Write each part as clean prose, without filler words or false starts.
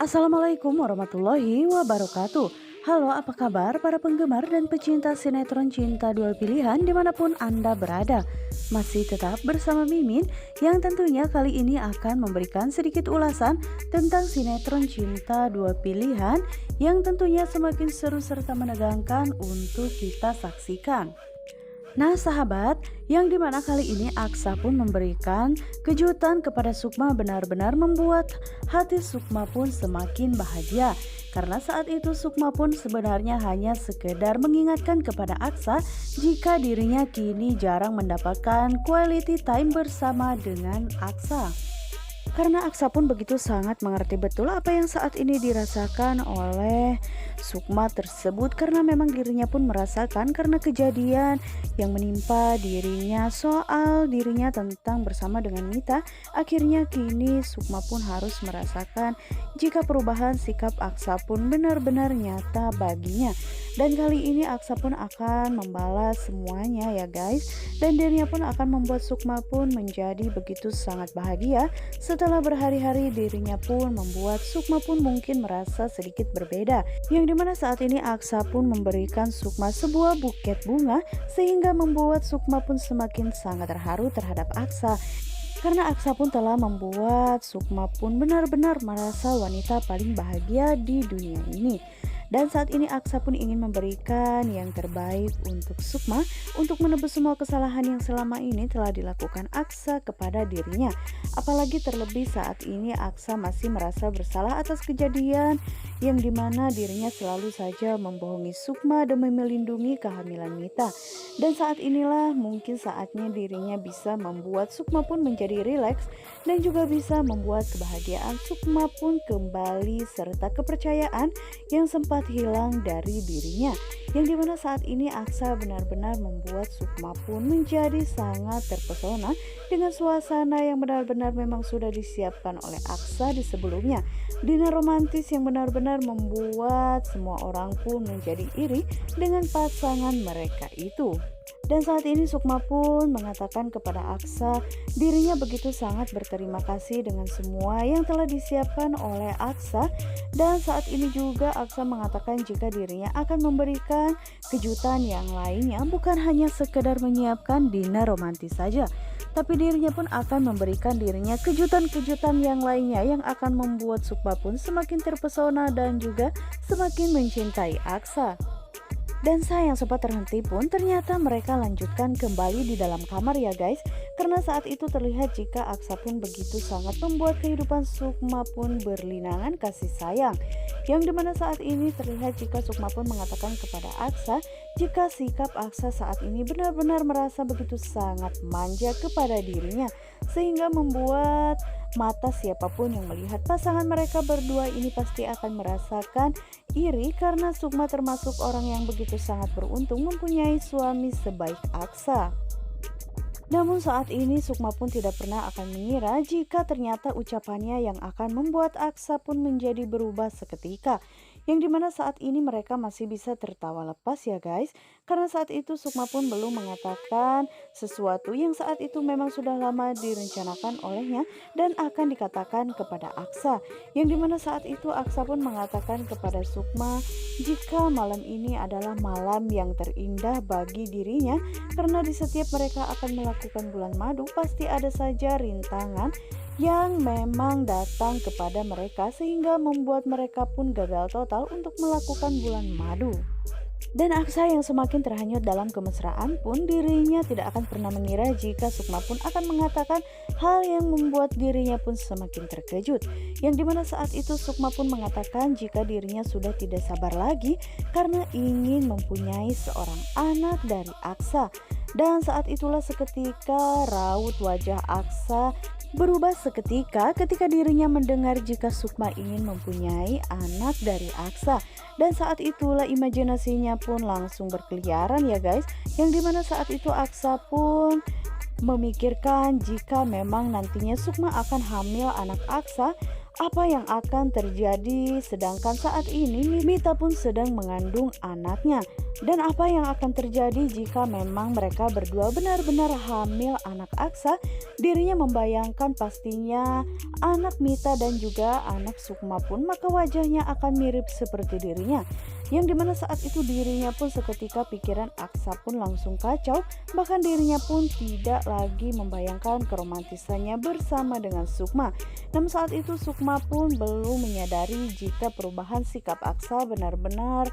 Assalamualaikum warahmatullahi wabarakatuh. Halo, apa kabar para penggemar dan pecinta sinetron Cinta Dua Pilihan dimanapun Anda berada? Masih tetap bersama Mimin yang tentunya kali ini akan memberikan sedikit ulasan tentang sinetron Cinta Dua Pilihan yang tentunya semakin seru serta menegangkan untuk kita saksikan. Nah sahabat, yang dimana kali ini Aksa pun memberikan kejutan kepada Sukma benar-benar membuat hati Sukma pun semakin bahagia. Karena saat itu Sukma pun sebenarnya hanya sekedar mengingatkan kepada Aksa jika dirinya kini jarang mendapatkan quality time bersama dengan Aksa. Karena Aksa pun begitu sangat mengerti betul apa yang saat ini dirasakan oleh Sukma tersebut, karena memang dirinya pun merasakan karena kejadian yang menimpa dirinya soal dirinya tentang bersama dengan Mita. Akhirnya kini Sukma pun harus merasakan jika perubahan sikap Aksa pun benar-benar nyata baginya. Dan kali ini Aksa pun akan membalas semuanya ya guys. Dan dirinya pun akan membuat Sukma pun menjadi begitu sangat bahagia. Setelah berhari-hari dirinya pun membuat Sukma pun mungkin merasa sedikit berbeda. Yang dimana saat ini Aksa pun memberikan Sukma sebuah buket bunga sehingga membuat Sukma pun semakin sangat terharu terhadap Aksa. Karena Aksa pun telah membuat Sukma pun benar-benar merasa wanita paling bahagia di dunia ini. Dan saat ini Aksa pun ingin memberikan yang terbaik untuk Sukma untuk menebus semua kesalahan yang selama ini telah dilakukan Aksa kepada dirinya. Apalagi terlebih saat ini Aksa masih merasa bersalah atas kejadian yang dimana dirinya selalu saja membohongi Sukma demi melindungi kehamilan Mita. Dan saat inilah mungkin saatnya dirinya bisa membuat Sukma pun menjadi rileks dan juga bisa membuat kebahagiaan Sukma pun kembali serta kepercayaan yang sempat hilang dari dirinya. Yang dimana saat ini Aksa benar-benar membuat Sukma pun menjadi sangat terpesona dengan suasana yang benar-benar memang sudah disiapkan oleh Aksa di sebelumnya. Dinner romantis yang benar-benar membuat semua orang pun menjadi iri dengan pasangan mereka itu. Dan saat ini Sukma pun mengatakan kepada Aksa dirinya begitu sangat berterima kasih dengan semua yang telah disiapkan oleh Aksa. Dan saat ini juga Aksa mengatakan jika dirinya akan memberikan kejutan yang lainnya, bukan hanya sekedar menyiapkan dinner romantis saja, tapi dirinya pun akan memberikan dirinya kejutan-kejutan yang lainnya yang akan membuat Sukma pun semakin terpesona dan juga semakin mencintai Aksa. Dan sayang sempat terhenti pun ternyata mereka lanjutkan kembali di dalam kamar ya guys. Karena saat itu terlihat jika Aksa pun begitu sangat membuat kehidupan Sukma pun berlinangan kasih sayang. Yang dimana saat ini terlihat jika Sukma pun mengatakan kepada Aksa jika sikap Aksa saat ini benar-benar merasa begitu sangat manja kepada dirinya, sehingga membuat mata siapapun yang melihat pasangan mereka berdua ini pasti akan merasakan iri, karena Sukma termasuk orang yang begitu sangat beruntung mempunyai suami sebaik Aksa. Namun saat ini Sukma pun tidak pernah akan mengira jika ternyata ucapannya yang akan membuat Aksa pun menjadi berubah seketika. Yang dimana saat ini mereka masih bisa tertawa lepas ya guys. Karena saat itu Sukma pun belum mengatakan sesuatu yang saat itu memang sudah lama direncanakan olehnya dan akan dikatakan kepada Aksa. Yang dimana saat itu Aksa pun mengatakan kepada Sukma jika malam ini adalah malam yang terindah bagi dirinya, karena di setiap mereka akan melakukan bulan madu pasti ada saja rintangan yang memang datang kepada mereka sehingga membuat mereka pun gagal total untuk melakukan bulan madu. Dan Aksa yang semakin terhanyut dalam kemesraan pun dirinya tidak akan pernah mengira jika Sukma pun akan mengatakan hal yang membuat dirinya pun semakin terkejut. Yang dimana saat itu Sukma pun mengatakan jika dirinya sudah tidak sabar lagi karena ingin mempunyai seorang anak dari Aksa. Dan saat itulah seketika raut wajah Aksa berubah seketika ketika dirinya mendengar jika Sukma ingin mempunyai anak dari Aksa. Dan saat itulah imajinasinya pun langsung berkeliaran ya guys. Yang dimana saat itu Aksa pun memikirkan jika memang nantinya Sukma akan hamil anak Aksa, apa yang akan terjadi, sedangkan saat ini Mita pun sedang mengandung anaknya. Dan apa yang akan terjadi jika memang mereka berdua benar-benar hamil anak Aksa. Dirinya membayangkan pastinya anak Mita dan juga anak Sukma pun maka wajahnya akan mirip seperti dirinya. Yang dimana saat itu dirinya pun seketika pikiran Aksa pun langsung kacau. Bahkan dirinya pun tidak lagi membayangkan keromantisannya bersama dengan Sukma. Namun saat itu Sukma pun belum menyadari jika perubahan sikap Aksa benar-benar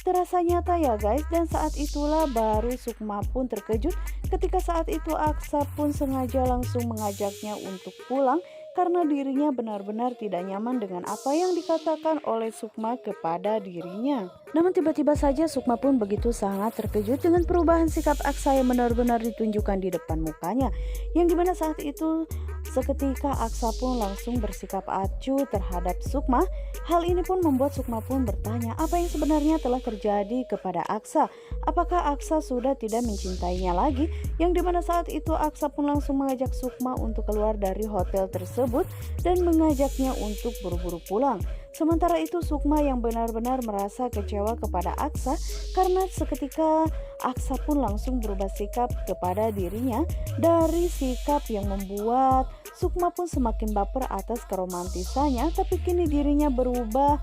terasa nyata ya guys. Dan saat itulah baru Sukma pun terkejut ketika saat itu Aksa pun sengaja langsung mengajaknya untuk pulang karena dirinya benar-benar tidak nyaman dengan apa yang dikatakan oleh Sukma kepada dirinya. Namun tiba-tiba saja Sukma pun begitu sangat terkejut dengan perubahan sikap Aksa yang benar-benar ditunjukkan di depan mukanya. Yang dimana saat itu seketika Aksa pun langsung bersikap acuh terhadap Sukma. Hal ini pun membuat Sukma pun bertanya apa yang sebenarnya telah terjadi kepada Aksa. Apakah Aksa sudah tidak mencintainya lagi? Yang dimana saat itu Aksa pun langsung mengajak Sukma untuk keluar dari hotel tersebut dan mengajaknya untuk buru-buru pulang. Sementara itu Sukma yang benar-benar merasa kecewa kepada Aksa karena seketika Aksa pun langsung berubah sikap kepada dirinya. Dari sikap yang membuat Sukma pun semakin baper atas keromantisannya, tapi kini dirinya berubah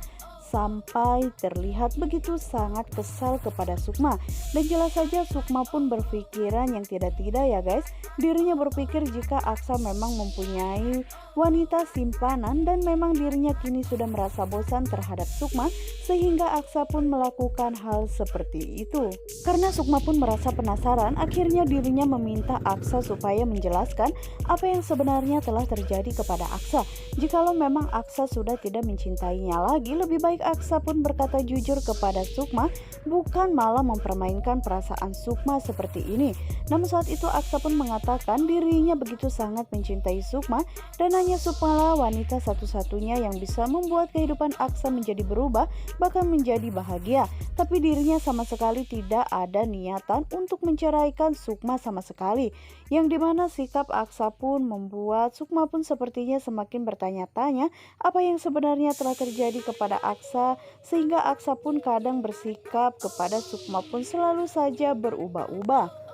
sampai terlihat begitu sangat kesal kepada Sukma. Dan jelas saja Sukma pun berpikiran yang tidak-tidak ya guys. Dirinya berpikir jika Aksa memang mempunyai wanita simpanan dan memang dirinya kini sudah merasa bosan terhadap Sukma, sehingga Aksa pun melakukan hal seperti itu. Karena Sukma pun merasa penasaran, akhirnya dirinya meminta Aksa supaya menjelaskan apa yang sebenarnya telah terjadi kepada Aksa. Jikalau memang Aksa sudah tidak mencintainya lagi, lebih baik Aksa pun berkata jujur kepada Sukma, bukan malah mempermainkan perasaan Sukma seperti ini. Namun saat itu Aksa pun mengatakan dirinya begitu sangat mencintai Sukma dan hanya Sukma wanita satu-satunya yang bisa membuat kehidupan Aksa menjadi berubah, bahkan menjadi bahagia. Tapi dirinya sama sekali tidak ada niatan untuk menceraikan Sukma sama sekali. Yang dimana sikap Aksa pun membuat Sukma pun sepertinya semakin bertanya-tanya apa yang sebenarnya telah terjadi kepada Aksa, sehingga Aksa pun kadang bersikap kepada Sukma pun selalu saja berubah-ubah.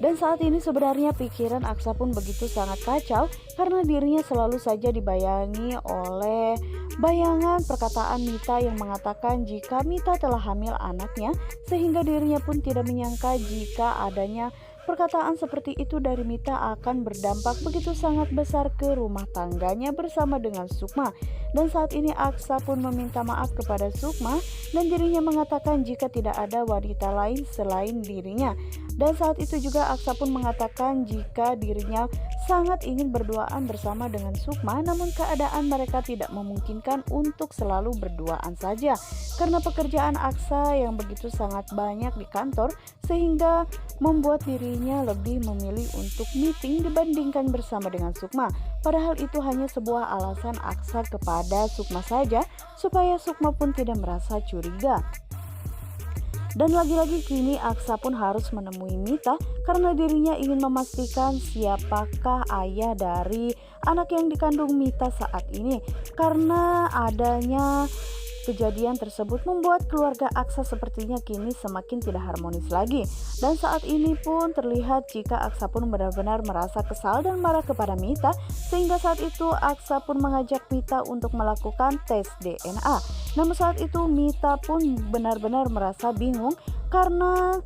Dan saat ini sebenarnya pikiran Aksa pun begitu sangat kacau karena dirinya selalu saja dibayangi oleh bayangan perkataan Mita yang mengatakan jika Mita telah hamil anaknya, sehingga dirinya pun tidak menyangka jika adanya perkataan seperti itu dari Mita akan berdampak begitu sangat besar ke rumah tangganya bersama dengan Sukma. Dan saat ini Aksa pun meminta maaf kepada Sukma dan dirinya mengatakan jika tidak ada wanita lain selain dirinya. Dan saat itu juga Aksa pun mengatakan jika dirinya sangat ingin berduaan bersama dengan Sukma, namun keadaan mereka tidak memungkinkan untuk selalu berduaan saja karena pekerjaan Aksa yang begitu sangat banyak di kantor, sehingga membuat dirinya lebih memilih untuk meeting dibandingkan bersama dengan Sukma. Padahal itu hanya sebuah alasan Aksa kepada Sukma saja supaya Sukma pun tidak merasa curiga. Dan lagi-lagi kini Aksa pun harus menemui Mita karena dirinya ingin memastikan siapakah ayah dari anak yang dikandung Mita saat ini. Karena adanya kejadian tersebut membuat keluarga Aksa sepertinya kini semakin tidak harmonis lagi. Dan saat ini pun terlihat jika Aksa pun benar-benar merasa kesal dan marah kepada Mita, sehingga saat itu Aksa pun mengajak Mita untuk melakukan tes DNA. Namun saat itu Mita pun benar-benar merasa bingung karena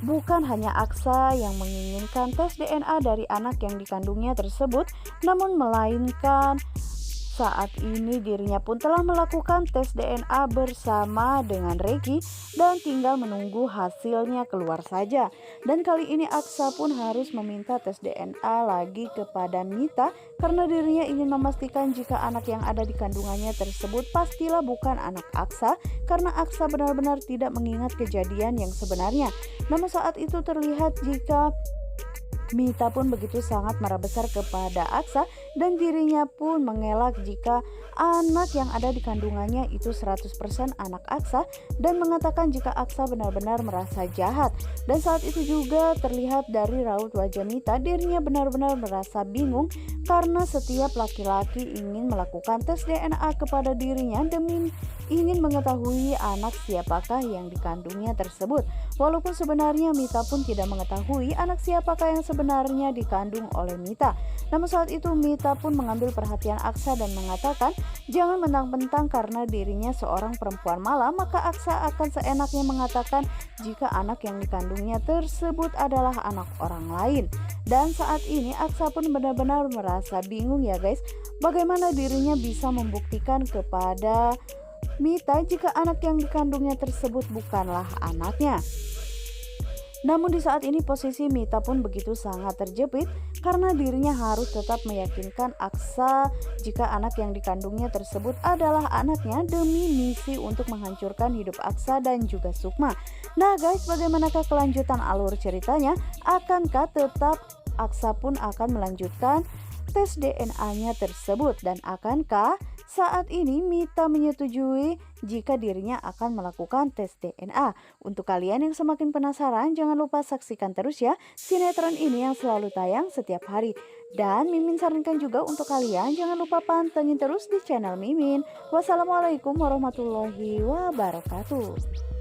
bukan hanya Aksa yang menginginkan tes DNA dari anak yang dikandungnya tersebut, namun melainkan saat ini dirinya pun telah melakukan tes DNA bersama dengan Regi dan tinggal menunggu hasilnya keluar saja. Dan kali ini Aksa pun harus meminta tes DNA lagi kepada Mita karena dirinya ingin memastikan jika anak yang ada di kandungannya tersebut pastilah bukan anak Aksa, karena Aksa benar-benar tidak mengingat kejadian yang sebenarnya. Namun saat itu terlihat jika Mita pun begitu sangat marah besar kepada Aksa dan dirinya pun mengelak jika anak yang ada di kandungannya itu 100% anak Aksa dan mengatakan jika Aksa benar-benar merasa jahat. Dan saat itu juga terlihat dari raut wajah Mita, dirinya benar-benar merasa bingung karena setiap laki-laki ingin melakukan tes DNA kepada dirinya demi ingin mengetahui anak siapakah yang dikandungnya tersebut. Walaupun sebenarnya Mita pun tidak mengetahui anak siapakah yang sebenarnya dikandung oleh Mita. Namun saat itu Mita pun mengambil perhatian Aksa dan mengatakan jangan mentang-mentang karena dirinya seorang perempuan malam maka Aksa akan seenaknya mengatakan jika anak yang dikandungnya tersebut adalah anak orang lain. Dan saat ini Aksa pun benar-benar merasa bingung ya guys, bagaimana dirinya bisa membuktikan kepada Mita jika anak yang dikandungnya tersebut bukanlah anaknya. Namun di saat ini posisi Mita pun begitu sangat terjepit karena dirinya harus tetap meyakinkan Aksa jika anak yang dikandungnya tersebut adalah anaknya demi misi untuk menghancurkan hidup Aksa dan juga Sukma. Nah guys, bagaimanakah kelanjutan alur ceritanya? Akankah tetap Aksa pun akan melanjutkan tes DNA-nya tersebut, dan akankah saat ini Mita menyetujui jika dirinya akan melakukan tes DNA? Untuk kalian yang semakin penasaran, jangan lupa saksikan terus ya sinetron ini yang selalu tayang setiap hari. Dan Mimin sarankan juga untuk kalian jangan lupa pantengin terus di channel Mimin. Wassalamualaikum warahmatullahi wabarakatuh.